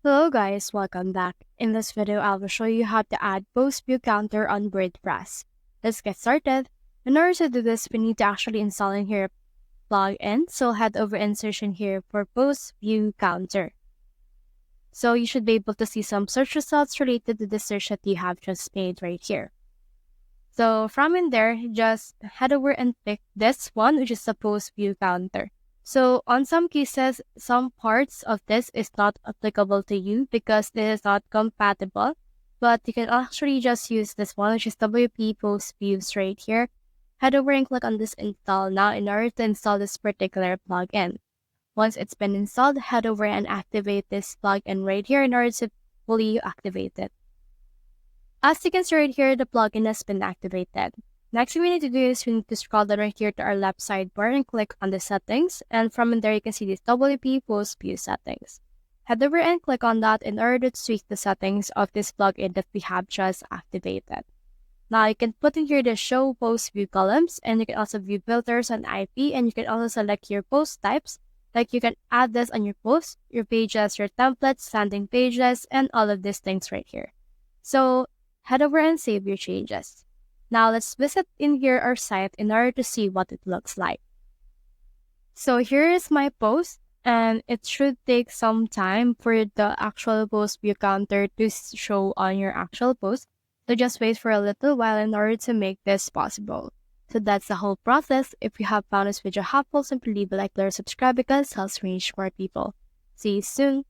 Hello guys, welcome back. In this video, I will show you how to add post view counter on WordPress. Let's get started. In order to do this, we need to actually install in here plugin. So head over and search in here for post view counter. So you should be able to see some search results related to the search that you have just made right here. So from in there, just head over and pick this one, which is the post view counter. So on some cases, some parts of this is not applicable to you because it is not compatible, but you can actually just use this one, which is WP Post Views right here. Head over and click on this install now in order to install this particular plugin. Once it's been installed, head over and activate this plugin right here in order to fully activate it. As you can see right here, the plugin has been activated. Next thing we need to do is we need to scroll down right here to our left sidebar and click on the settings. And from in there, you can see this WP Post View settings. Head over and click on that in order to tweak the settings of this plugin that we have just activated. Now you can put in here the show post view columns, and you can also view filters on IP, and you can also select your post types. Like you can add this on your posts, your pages, your templates, landing pages, and all of these things right here. So head over and save your changes. Now let's visit in here our site in order to see what it looks like. So here is my post, and it should take some time for the actual post view counter to show on your actual post. So just wait for a little while in order to make this possible. So that's the whole process. If you have found this video helpful, simply leave a like or subscribe because it helps reach more people. See you soon.